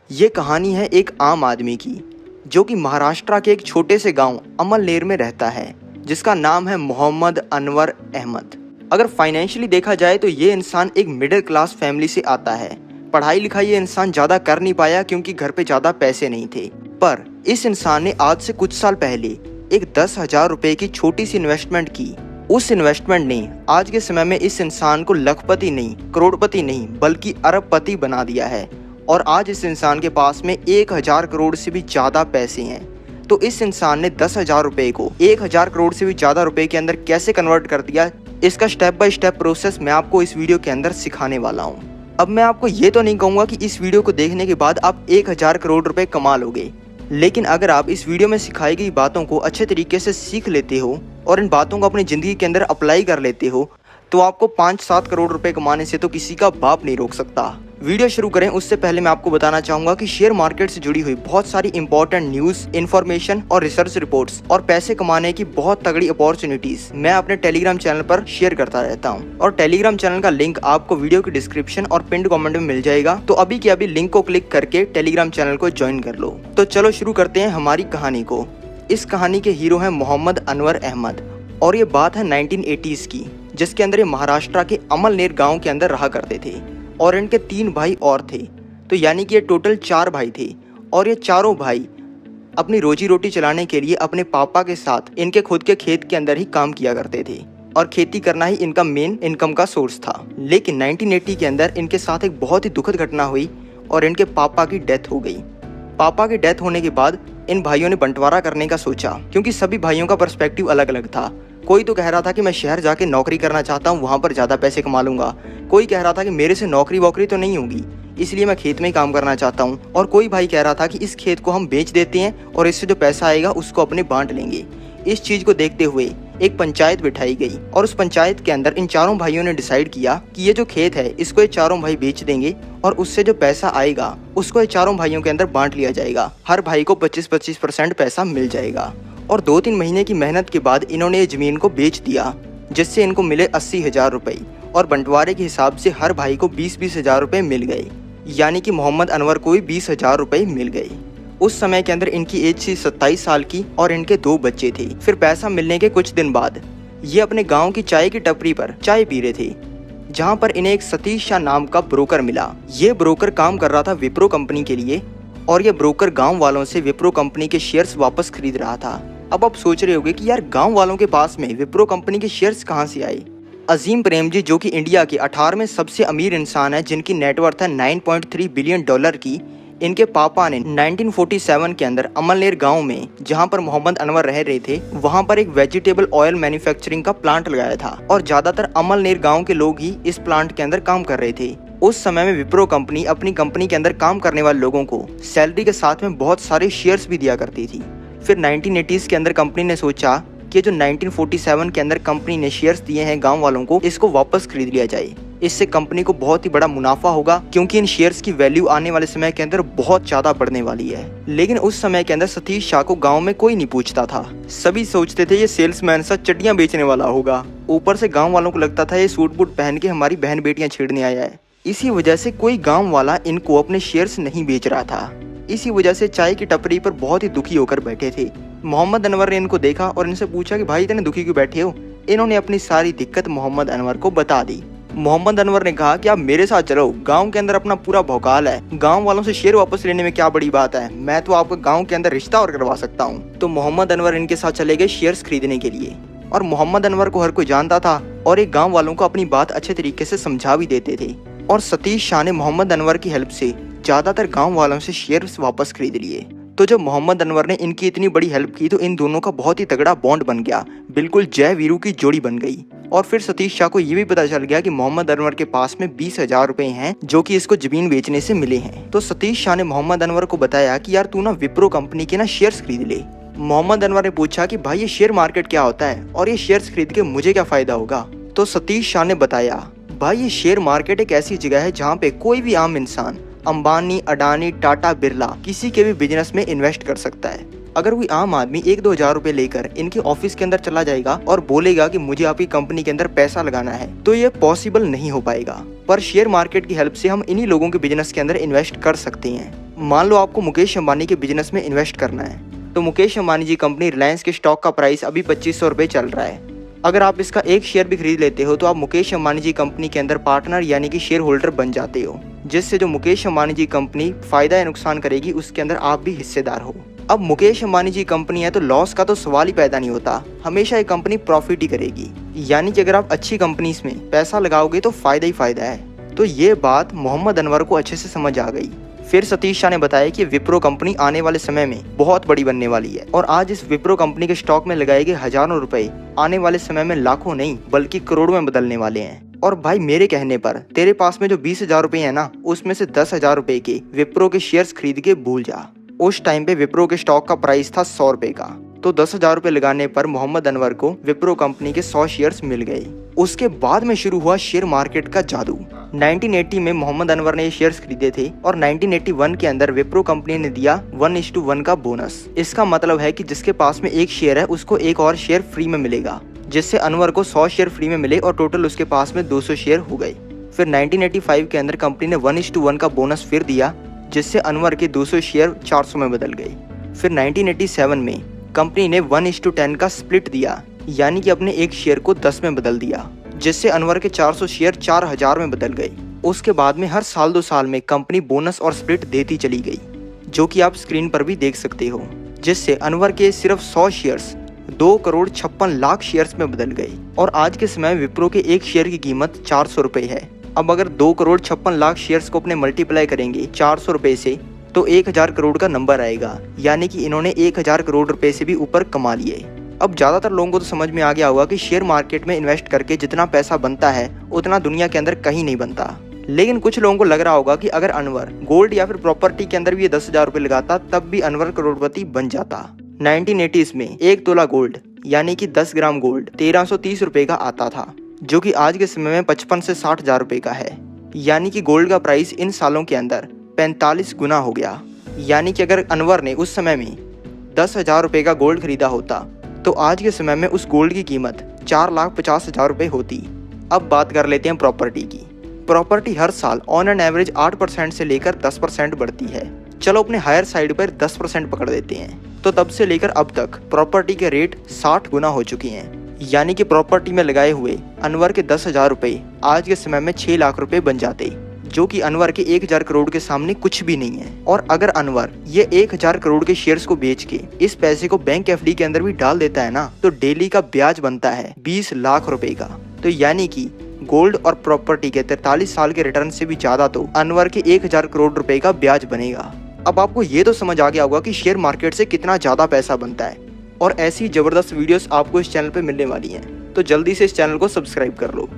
ये कहानी है एक आम आदमी की जो कि महाराष्ट्र के एक छोटे से गांव अमलनेर में रहता है, जिसका नाम है मोहम्मद अनवर अहमद। अगर फाइनेंशियली देखा जाए तो ये इंसान एक मिडिल क्लास फैमिली से आता है। पढ़ाई लिखाई ये इंसान ज़्यादा कर नहीं पाया क्योंकि घर पे ज़्यादा पैसे नहीं थे। पर इस इंसान ने आज से कुछ साल पहले एक 10,000 रुपये की छोटी सी इन्वेस्टमेंट की। उस इन्वेस्टमेंट ने आज के समय में इस इंसान को लखपति नहीं, करोड़पति नहीं, बल्कि अरबपति बना दिया है। और आज इस इंसान के पास में 1,000 करोड़ से भी ज़्यादा पैसे हैं। तो इस इंसान ने 10,000 रुपये को 1,000 करोड़ से भी ज़्यादा रुपए के अंदर कैसे कन्वर्ट कर दिया, इसका स्टेप बाय स्टेप प्रोसेस मैं आपको इस वीडियो के अंदर सिखाने वाला हूँ। अब मैं आपको ये तो नहीं कहूँगा कि इस वीडियो को देखने के बाद आप 1,000 करोड़ रुपए कमा लोगे, लेकिन अगर आप इस वीडियो में सिखाई गई बातों को अच्छे तरीके से सीख लेते हो और इन बातों को अपनी ज़िंदगी के अंदर अप्लाई कर लेते हो तो आपको 5-7 करोड़ रुपए कमाने से तो किसी का बाप नहीं रोक सकता। वीडियो शुरू करें उससे पहले मैं आपको बताना चाहूंगा कि शेयर मार्केट से जुड़ी हुई बहुत सारी इंपॉर्टेंट न्यूज, इन्फॉर्मेशन और रिसर्च रिपोर्ट्स और पैसे कमाने की बहुत तगड़ी अपॉर्चुनिटीज मैं अपने टेलीग्राम चैनल पर शेयर करता रहता हूं। और टेलीग्राम चैनल का लिंक आपको वीडियो की डिस्क्रिप्शन और पिंड कमेंट में मिल जाएगा, तो अभी के अभी लिंक को क्लिक करके टेलीग्राम चैनल को ज्वाइन कर लो। तो चलो शुरू करते हैं हमारी कहानी को। इस कहानी के हीरो है मोहम्मद अनवर अहमद और ये बात है 1980s की, जिसके अंदर ये महाराष्ट्र के अमलनेर गांव के अंदर रहा करते थे। और इनके 3 भाई और थे, तो यानी कि ये टोटल 4 भाई थे। और ये चारों भाई अपनी रोजी रोटी चलाने के लिए अपने पापा के साथ इनके खुद के खेत के अंदर ही काम किया करते थे और खेती करना ही इनका मेन इनकम का सोर्स था। लेकिन 1980 के अंदर इनके साथ एक बहुत ही दुखद घटना हुई और इनके पापा की डेथ हो गई। पापा की डेथ होने के बाद इन भाइयों ने बंटवारा करने का सोचा, क्योंकि सभी भाइयों का पर्सपेक्टिव अलग अलग था। कोई तो कह रहा था कि मैं शहर जाके नौकरी करना चाहता हूँ, वहाँ पर ज़्यादा पैसे कमा लूंगा। कोई कह रहा था कि मेरे से नौकरी वोकरी तो नहीं होगी, इसलिए मैं खेत में ही काम करना चाहता हूँ। और कोई भाई कह रहा था कि इस खेत को हम बेच देते हैं और इससे जो पैसा आएगा उसको अपने बांट लेंगे। इस चीज़ को देखते हुए एक पंचायत बिठाई गई और उस पंचायत के अंदर इन चारों भाइयों ने डिसाइड किया कि ये जो खेत है इसको ये चारों भाई बेच देंगे और उससे जो पैसा आएगा उसको ये चारों भाइयों के अंदर बांट लिया जाएगा। हर भाई को 25-25% पैसा मिल जाएगा। और 2-3 महीने की मेहनत के बाद इन्होंने ये जमीन को बेच दिया, जिससे इनको मिले 80,000 रुपये और बंटवारे के हिसाब से हर भाई को 20-20 हजार रुपये मिल गए, यानी कि मोहम्मद अनवर को भी 20,000 रुपये मिल गए। उस समय के अंदर इनकी एज थी 27 साल की और इनके 2 बच्चे थे। फिर पैसा मिलने के कुछ दिन बाद ये अपने गांव की चाय की टपरी पर चाय पी रहे थे, जहां पर इन्हें एक सतीश शाह नाम का ब्रोकर मिला। ये ब्रोकर काम कर रहा था विप्रो कंपनी के लिए और ये ब्रोकर गांव वालों से विप्रो कंपनी के शेयर्स वापस खरीद रहा था। अब आप सोच रहे होंगे कि यार गांव वालों के पास में विप्रो कंपनी के शेयर्स कहां से आए। अजीम प्रेमजी, जो कि इंडिया के 18वें सबसे अमीर इंसान है, जिनकी नेटवर्थ है 9.3 बिलियन डॉलर की, इनके पापा ने 1947 के अंदर अमलनेर गांव में, जहां पर मोहम्मद अनवर रह रहे थे, वहां पर एक वेजिटेबल ऑयल मैन्युफैक्चरिंग का प्लांट लगाया था और ज्यादातर अमलनेर गांव के लोग ही इस प्लांट के अंदर काम कर रहे थे। उस समय में विप्रो कंपनी अपनी कंपनी के अंदर काम करने वाले लोगों को सैलरी के साथ में बहुत सारे शेयर्स भी दिया करती थी। फिर 1980s के अंदर कंपनी ने सोचा कि जो 1947 के अंदर कंपनी ने शेयर्स दिए हैं गांव वालों को, इसको वापस खरीद लिया जाए। इससे कंपनी को बहुत ही बड़ा मुनाफा होगा, क्योंकि इन शेयर्स की वैल्यू आने वाले समय के अंदर बहुत ज्यादा बढ़ने वाली है। लेकिन उस समय के अंदर सतीश शाह को गांव में कोई नहीं पूछता था। सभी सोचते थे ये सेल्समैन सा चड्डियां बेचने वाला होगा। ऊपर से गाँव वालों को लगता था ये सूट बूट पहन के हमारी बहन बेटियां छेड़ने आया है। इसी वजह से कोई गाँव वाला इनको अपने शेयर्स नहीं बेच रहा था। इसी वजह से चाय की टपरी पर बहुत ही दुखी होकर बैठे थे। मोहम्मद अनवर ने इनको देखा और इनसे पूछा कि भाई इतने दुखी क्यों बैठे हो। इन्होंने अपनी सारी दिक्कत मोहम्मद अनवर को बता दी। मोहम्मद अनवर ने कहा कि आप मेरे साथ चलो, गांव के अंदर अपना पूरा भौकाल है, गांव वालों से शेयर वापस लेने में क्या बड़ी बात है, मैं तो आपको गांव के अंदर रिश्ता और करवा सकता हूँ। तो मोहम्मद अनवर इनके साथ चले गए शेयर्स खरीदने के लिए। और मोहम्मद अनवर को हर कोई जानता था और एक गाँव वालों को अपनी बात अच्छे तरीके से समझा भी देते थे। और सतीश शाह ने मोहम्मद अनवर की हेल्प से ज्यादातर गांव वालों से शेयर्स वापस खरीद लिए। तो जब मोहम्मद अनवर ने इनकी इतनी बड़ी हेल्प की तो इन दोनों का बहुत ही तगड़ा बॉन्ड बन गया, बिल्कुल जय वीरू की जोड़ी बन गई। और फिर सतीश शाह को ये भी पता चल गया कि मोहम्मद अनवर के पास में 20,000 रुपए हैं, जो कि इसको जमीन बेचने से मिले हैं। तो सतीश शाह ने मोहम्मद अनवर को बताया कि यार तू ना विप्रो कंपनी के ना शेयर्स खरीद ले। मोहम्मद अनवर ने पूछा कि भाई ये शेयर मार्केट क्या होता है और ये शेयर्स खरीद के मुझे क्या फायदा होगा। तो सतीश शाह ने बताया, भाई ये शेयर मार्केट एक ऐसी जगह है जहाँ पे कोई भी आम इंसान, अंबानी, अडानी, टाटा, बिरला, किसी के भी बिजनेस में इन्वेस्ट कर सकता है। अगर कोई आम आदमी 1-2 हज़ार रुपए लेकर इनके ऑफिस के अंदर चला जाएगा और बोलेगा कि मुझे आपकी कंपनी के अंदर पैसा लगाना है, तो ये पॉसिबल नहीं हो पाएगा। पर शेयर मार्केट की हेल्प से हम इन्हीं लोगों के बिजनेस के अंदर इन्वेस्ट कर सकते हैं। मान लो आपको मुकेश अंबानी के बिजनेस में इन्वेस्ट करना है, तो मुकेश अंबानी जी कंपनी रिलायंस के स्टॉक का प्राइस अभी 2500 रुपए चल रहा है। अगर आप इसका एक शेयर भी खरीद लेते हो तो आप मुकेश अंबानी जी कंपनी के अंदर पार्टनर यानी कि शेयर होल्डर बन जाते हो, जिससे जो मुकेश अंबानी जी कंपनी फायदा या नुकसान करेगी उसके अंदर आप भी हिस्सेदार हो। अब मुकेश अंबानी जी कंपनी है तो लॉस का तो सवाल ही पैदा नहीं होता, हमेशा ये कंपनी प्रॉफिट ही करेगी। यानी कि अगर आप अच्छी कंपनीज में पैसा लगाओगे तो फायदा ही फायदा है। तो ये बात मोहम्मद अनवर को अच्छे से समझ आ गई। फिर सतीश शाह ने बताया कि विप्रो कंपनी आने वाले समय में बहुत बड़ी बनने वाली है और आज इस विप्रो कंपनी के स्टॉक में लगाए गए हजारों रुपए आने वाले समय में लाखों नहीं बल्कि करोड़ों में बदलने वाले हैं। और भाई मेरे कहने पर तेरे पास में जो 20,000 रुपए है ना, उसमें से 10,000 रुपए के विप्रो के शेयर्स खरीद के भूल जा। उस टाइम पे विप्रो के स्टॉक का प्राइस था 100 रुपए का, तो 10,000 रुपए लगाने पर मोहम्मद अनवर को विप्रो कंपनी के 100 शेयर्स मिल गए। उसके बाद में शुरू हुआ शेयर मार्केट का जादू। 1980 में मोहम्मद अनवर ने ये शेयर्स खरीदे थे और 1981 के अंदर विप्रो कंपनी ने दिया 1:1 का बोनस। इसका मतलब है कि जिसके पास में एक शेयर है उसको एक और शेयर फ्री में मिलेगा, जिससे अनवर को 100 शेयर फ्री में मिले और टोटल उसके पास में 200 शेयर हो गए। फिर 1985 के अंदर कंपनी ने 1:1 का बोनस फिर दिया, जिससे अनवर के 200 शेयर 400 में बदल गए। फिर 1987 में कंपनी ने 1:10 का स्प्लिट दिया, यानी कि अपने एक शेयर को 10 में बदल दिया, जिससे अनवर के 400 शेयर 4000 में बदल गए। उसके बाद में हर साल 2 साल में कंपनी बोनस और स्प्लिट देती चली गई, जो कि आप स्क्रीन पर भी देख सकते हो, जिससे अनवर के सिर्फ 100 शेयर्स 2,56,00,000 शेयर्स में बदल गए। और आज के समय में विप्रो के एक शेयर की कीमत 400 रुपए है। अब अगर 2,56,00,000 शेयर्स को अपने मल्टीप्लाई करेंगे 400 रुपए से, तो 1,000 करोड़ का नंबर आएगा, यानी कि इन्होंने 1,000 करोड़ रुपए से भी ऊपर कमा लिए। अब ज्यादातर लोगों को तो समझ में आ गया होगा कि शेयर मार्केट में इन्वेस्ट करके जितना पैसा बनता है उतना दुनिया के अंदर कहीं नहीं बनता। लेकिन कुछ लोगों को लग रहा होगा कि अगर अनवर गोल्ड या फिर प्रॉपर्टी के अंदर भी ये 10,000 रुपए लगाता तब भी अनवर करोड़पति बन जाता। 1980s में 1 तोला गोल्ड यानी कि 10 ग्राम गोल्ड 1330 रुपए का आता था, जो कि आज के समय में 55 से 60,000 रुपए का है। यानी कि गोल्ड का प्राइस इन सालों के अंदर 45 गुना हो गया। यानी कि अगर अनवर ने उस समय में 10,000 रुपए का गोल्ड खरीदा होता तो आज के समय में उस गोल्ड की कीमत 4,50,000 रुपए होती। अब बात कर लेते हैं प्रॉपर्टी की। प्रॉपर्टी हर साल ऑन एन एवरेज 8% से लेकर 10% बढ़ती है। चलो अपने हायर साइड पर 10% पकड़ देते हैं, तो तब से लेकर अब तक प्रॉपर्टी के रेट 60 गुना हो चुके हैं। यानी कि प्रॉपर्टी में लगाए हुए अनवर के 10,000 रुपए आज के समय में 6 लाख रुपए बन जाते, जो कि अनवर के 1,000 करोड़ के सामने कुछ भी नहीं है। और अगर अनवर ये 1,000 करोड़ के शेयर्स को बेच के इस पैसे को बैंक एफडी के अंदर भी डाल देता है ना, तो डेली का ब्याज बनता है 20 लाख रुपए का। तो यानी कि गोल्ड और प्रॉपर्टी के 43 साल के रिटर्न से भी ज्यादा तो अनवर के 1,000 करोड़ रुपए का ब्याज बनेगा। अब आपको ये तो समझ आ गया होगा कि शेयर मार्केट से कितना ज्यादा पैसा बनता है, और ऐसी जबरदस्त वीडियोस आपको इस चैनल पे मिलने वाली हैं, तो जल्दी से इस चैनल को सब्सक्राइब कर लो।